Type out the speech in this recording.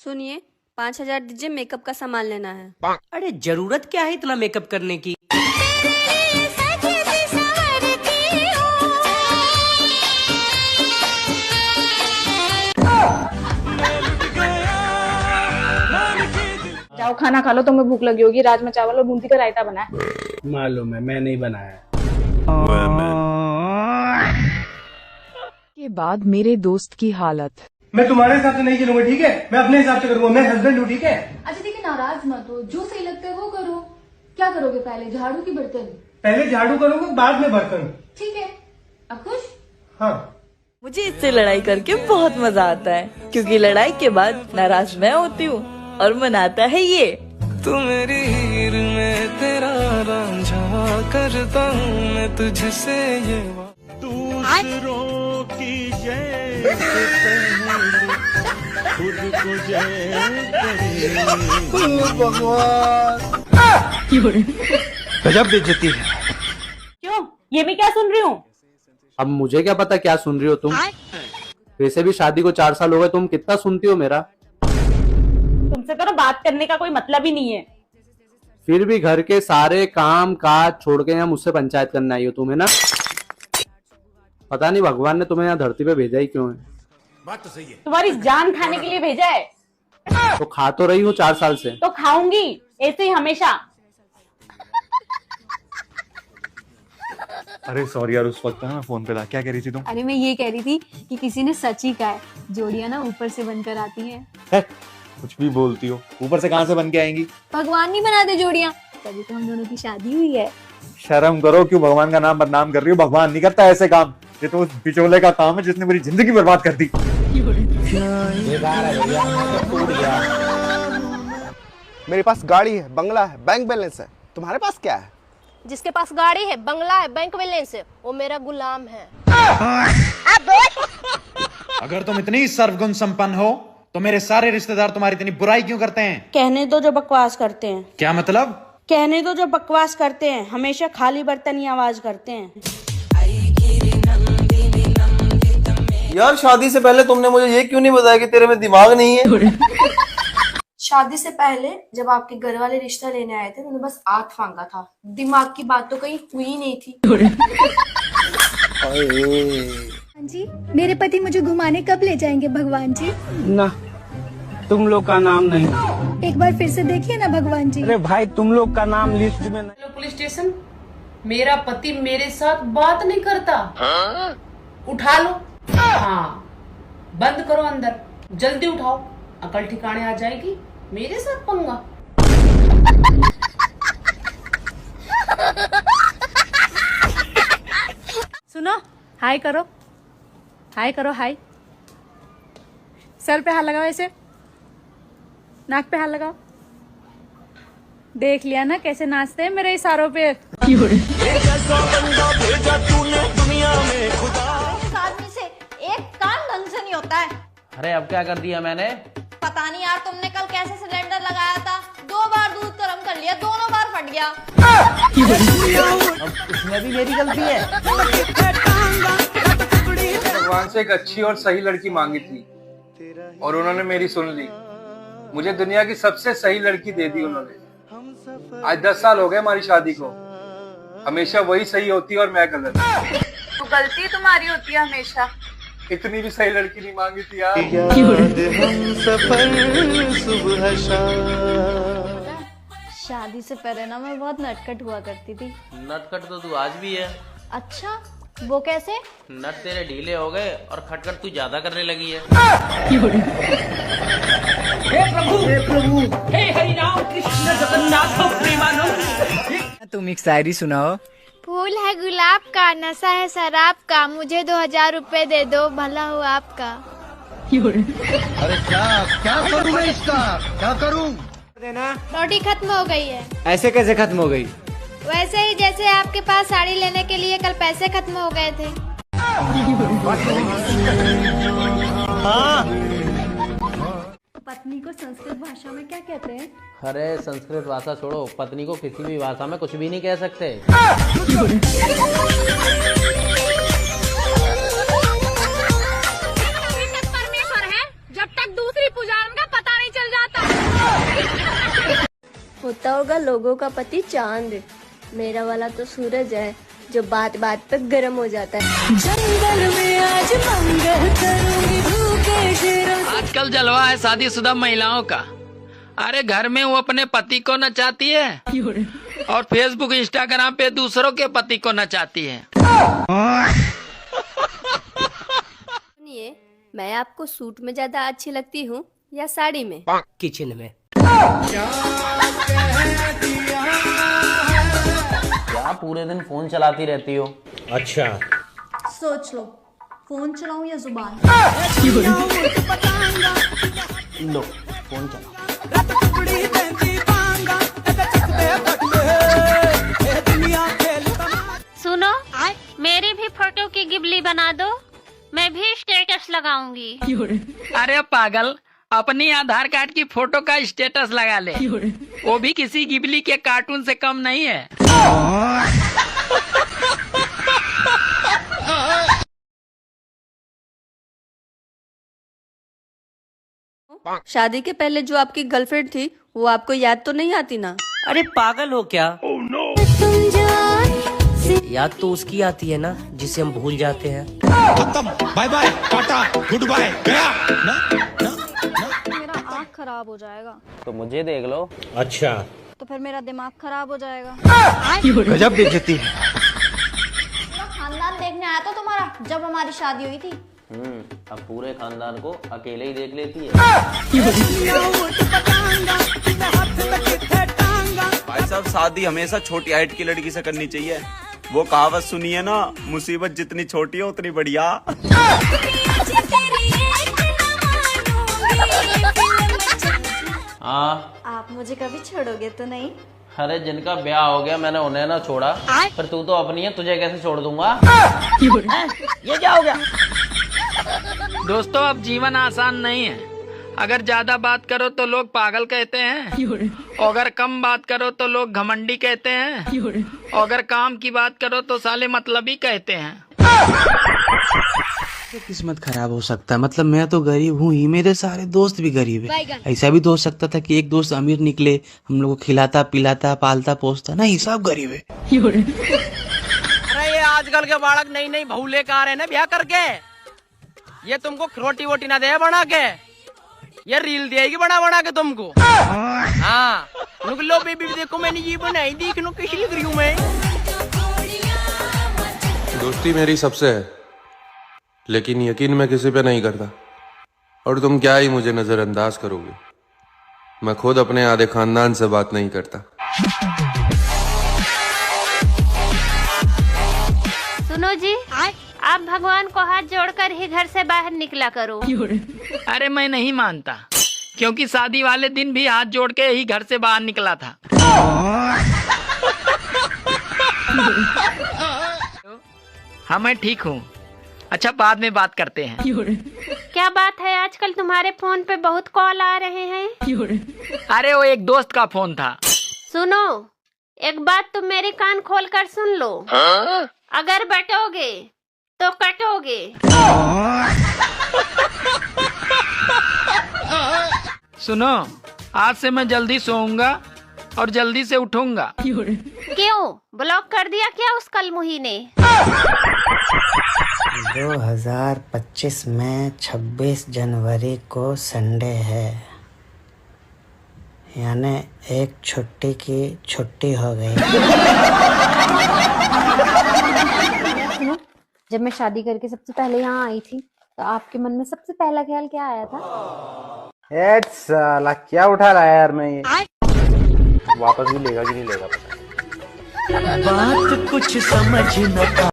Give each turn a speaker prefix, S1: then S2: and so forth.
S1: सुनिए, 5,000 दीजिए, मेकअप का सामान लेना है।
S2: अरे जरूरत क्या है इतना मेकअप करने की?
S3: जाओ खाना खा लो, तुम्हें भूख लगी होगी। राजमा चावल और बूंदी का रायता बना है।
S4: मालूम है, मैं नहीं बनाया।
S5: के बाद मेरे दोस्त की हालत।
S4: मैं तुम्हारे हिसाब से नहीं चलूंगा, ठीक है? मैं अपने हिसाब से करूंगा, मैं हस्बैंड हूँ, ठीक है?
S6: अच्छा ठीक है, नाराज मत हो, जो सही लगता है वो करो। क्या करोगे पहले, झाड़ू की बर्तन?
S4: पहले झाड़ू करूंगा, बाद में बर्तन।
S6: ठीक है, अब खुश?
S4: हाँ।
S7: मुझे इससे लड़ाई करके बहुत मजा आता है, क्योंकि लड़ाई के बाद नाराज मैं होती हूँ और मनाता है ये।
S8: तू मेरी हीर में तेरा रांझा करता हूँ मैं तुझसे ये दूसरों की जय खुद को जय
S9: गजब बेइज्जती है।
S3: क्यों, ये मैं क्या सुन रही हूँ?
S9: अब मुझे क्या पता क्या सुन रही हो तुम। वैसे भी शादी को 4 साल हो गए, तुम कितना सुनती हो मेरा?
S3: तुमसे तो ना बात करने का कोई मतलब ही नहीं है।
S9: फिर भी घर के सारे काम काज छोड़ के यहाँ मुझसे पंचायत करने आई हो तुम, है ना? पता नहीं भगवान ने तुम्हें यहाँ धरती पे भेजा ही क्यों है।
S8: बात तो सही है।
S3: तुम्हारी जान खाने के लिए भेजा है।
S9: तो खा तो रही हूँ 4 साल से।
S3: तो खाऊंगी ऐसे ही हमेशा।
S10: अरे सॉरी यार, उस वक्त ना फोन पे था। क्या कह रही थी तुम?
S6: अरे मैं ये कह रही थी कि किसी ने सच ही कहा है, जोड़ियां ना ऊपर से बनकर आती हैं।
S10: कुछ भी बोलती हो, ऊपर से कहाँ से बन के आएंगी?
S6: भगवान नहीं बनाते जोड़ियां, तभी तो हम दोनों की शादी हुई है।
S10: शर्म करो, क्यों भगवान का नाम बदनाम कर रही हो? भगवान नहीं करता ऐसे काम। ये तो उस बिचौले का काम है जिसने मेरी जिंदगी बर्बाद कर दी।
S11: मेरे पास गाड़ी है, बंगला है, बैंक बैलेंस है। तुम्हारे पास क्या है?
S12: जिसके पास गाड़ी है, बंगला है, बैंक बैलेंस है, वो मेरा गुलाम है।
S13: अगर तुम इतनी सर्वगुण संपन्न हो तो मेरे सारे रिश्तेदार तुम्हारी इतनी बुराई क्यों करते हैं?
S7: कहने दो जो बकवास करते हैं।
S13: क्या मतलब?
S7: कहने दो जो बकवास करते हैं, हमेशा खाली बर्तन ही आवाज करते हैं।
S11: यार शादी से पहले तुमने मुझे ये क्यों नहीं बताया कि तेरे में दिमाग नहीं है?
S1: शादी से पहले जब आपके घर वाले रिश्ता लेने आए थे, उन्होंने बस आंख फांका था, दिमाग की बात तो कहीं हुई नहीं थी।
S6: जी, मेरे पति मुझे घुमाने कब ले जाएंगे भगवान जी?
S4: ना, तुम लोग का नाम नहीं।
S6: एक बार फिर से देखिए ना भगवान जी।
S4: अरे भाई, तुम लोग का नाम लिस्ट में नहीं।
S14: हेलो पुलिस स्टेशन, मेरा पति मेरे साथ बात नहीं करता। उठा लो। हाँ, बंद करो अंदर, जल्दी उठाओ, अकल ठिकाने आ जाएगी। मेरे साथ पंगा।
S3: सुनो, हाय करो, हाय करो, हाय। सर पे हाथ लगाओ, ऐसे नाक पे हाथ लगाओ। देख लिया ना कैसे नाचते हैं मेरे इशारों पे।
S12: इस आदमी से एक काम ढंग से नहीं होता है।
S2: अरे अब क्या कर दिया मैंने?
S12: पता नहीं यार, तुमने कल कैसे सिलेंडर लगाया था, 2 बार दूध गर्म कर लिया, दोनों बार फट गया।
S2: अब इसमें भी मेरी गलती है।
S11: भगवान से एक अच्छी और सही लड़की मांगी थी और उन्होंने मेरी सुन ली। मुझे दुनिया की सबसे सही लड़की दे दी उन्होंने। आज 10 साल हो गए हमारी शादी को। हमेशा वही सही होती है और मैं गलत।
S7: तो गलती तुम्हारी होती है हमेशा।
S11: इतनी भी सही लड़की नहीं मांगी थी यार।
S12: शादी से पहले ना मैं बहुत नटखट हुआ करती थी।
S2: नटखट तो तू आज भी है।
S12: अच्छा, वो कैसे?
S2: नट तेरे ढीले हो गए और खटखट तू ज्यादा करने लगी है।
S14: हे प्रभु, हे प्रभु, हे हरि राम कृष्ण जगन्नाथ प्रेमानंद।
S2: तुम एक शायरी सुनाओ।
S12: फूल है गुलाब का, नशा है शराब का, मुझे 2000 रुपए दे दो, भला हो आपका।
S8: अरे क्या करूं मैं इसका? क्या करूं?
S12: रोटी खत्म हो गई है।
S2: ऐसे कैसे खत्म हो गई?
S12: वैसे ही जैसे आपके पास साड़ी लेने के लिए कल पैसे खत्म हो गए थे।
S6: पत्नी को संस्कृत भाषा में क्या कहते हैं?
S2: अरे संस्कृत भाषा छोड़ो, पत्नी को किसी भी भाषा में कुछ भी नहीं कह सकते।
S12: परमेश्वर है, जब तक दूसरी पुजारन का पता नहीं चल
S15: कहता होगा लोगों का पति चांद, मेरा वाला तो सूरज है जो बात बात पे गर्म हो जाता है। जंगल में आज मंगल करूंगी भूखे शेरों से।
S16: आजकल जलवा है शादीशुदा महिलाओं का। अरे घर में वो अपने पति को नचाती है और फेसबुक इंस्टाग्राम पे दूसरों के पति को नचाती है।
S15: सुनिए, मैं आपको सूट में ज्यादा अच्छी लगती हूँ या साड़ी में?
S17: किचन में।
S2: क्या पूरे दिन फोन चलाती रहती हो?
S17: अच्छा,
S6: सोच लो, फोन चलाऊं या जुबान?
S2: लो फोन चलाओ।
S12: सुनो, मेरी भी फोटो की गिबली बना दो, मैं भी स्टेटस लगाऊंगी।
S16: अरे पागल, अपनी आधार कार्ड की फोटो का स्टेटस लगा ले, वो भी किसी गिबली के कार्टून से कम नहीं है।
S15: शादी के पहले जो आपकी गर्लफ्रेंड थी वो आपको याद तो नहीं आती ना?
S17: अरे पागल हो क्या? याद तो उसकी आती है ना जिसे हम भूल जाते हैं।
S13: Bye bye, tata, goodbye, गया।
S6: मेरा आँख खराब हो जाएगा।
S2: तो मुझे देख लो।
S17: अच्छा,
S6: तो फिर मेरा दिमाग खराब हो जाएगा।
S13: गजब बेइज्जती है।
S6: खानदान देखने आया था तुम्हारा जब हमारी शादी हुई थी।
S2: अब पूरे खानदान को अकेले ही देख लेती है।
S18: भाई साहब, शादी हमेशा छोटी हाइट की लड़की से करनी चाहिए। वो कहावत सुनिए ना, मुसीबत जितनी छोटी है उतनी बढ़िया।
S2: हाँ,
S6: आप मुझे कभी छोड़ोगे तो नहीं?
S2: अरे जिनका ब्याह हो गया मैंने उन्हें ना छोड़ा, पर तू तो अपनी है, तुझे कैसे छोड़ दूंगा?
S16: ये क्या हो गया? दोस्तों, अब जीवन आसान नहीं है। अगर ज्यादा बात करो तो लोग पागल कहते हैं, और अगर कम बात करो तो लोग घमंडी कहते हैं, और अगर काम की बात करो तो साले मतलबी कहते हैं।
S19: किस्मत खराब हो सकता है, मतलब मैं तो गरीब हूँ ही, मेरे सारे दोस्त भी गरीब है। ऐसा भी तो हो सकता था कि एक दोस्त अमीर निकले, हम लोग को खिलाता पिलाता पालता पोसता, नहीं सब गरीब है।
S16: अरे ये आजकल के बालक नई नई बहू लेकर आ रहे हैं ब्याह करके, ये तुमको रोटी वोटी ना दे बना के, ये रील देगी बना बना के तुमको। हाँ, लो बेबी देखो मैंने ये बनाई, देख लो कैसी लग रही हूँ मैं।
S20: दोस्ती मेरी सबसे है, लेकिन यकीन मैं किसी पे नहीं करता, और तुम क्या ही मुझे नजरअंदाज करोगे। मैं खुद अपने आधे खानदान से बात नहीं करता।
S12: सुनो जी, आप भगवान को हाथ जोड़कर ही घर से बाहर निकला करो।
S16: अरे मैं नहीं मानता, क्योंकि शादी वाले दिन भी हाथ जोड़ के ही घर से बाहर निकला था। हाँ, मैं ठीक हूँ। अच्छा, बाद में बात करते हैं।
S12: क्या बात है, आजकल तुम्हारे फोन पे बहुत कॉल आ रहे हैं?
S16: अरे वो एक दोस्त का फोन था।
S12: सुनो, एक बात तुम मेरे कान खोल कर सुन लो। अगर बटोगे तो कटोगे।
S16: सुनो, आज से मैं जल्दी सोऊंगा और जल्दी से उठूंगा।
S12: क्यों, ब्लॉक कर दिया क्या उस कलमुही ने?
S17: 2025 में 26 जनवरी को संडे है, यानी एक छुट्टी की छुट्टी हो गई।
S6: सुनो, जब मैं शादी करके सबसे पहले यहाँ आई थी तो आपके मन में सबसे पहला ख्याल क्या आया था?
S9: साला क्या उठा लाया यार मैं ये। वापस भी लेगा कि नहीं लेगा पता नहीं।
S17: बात कुछ समझ न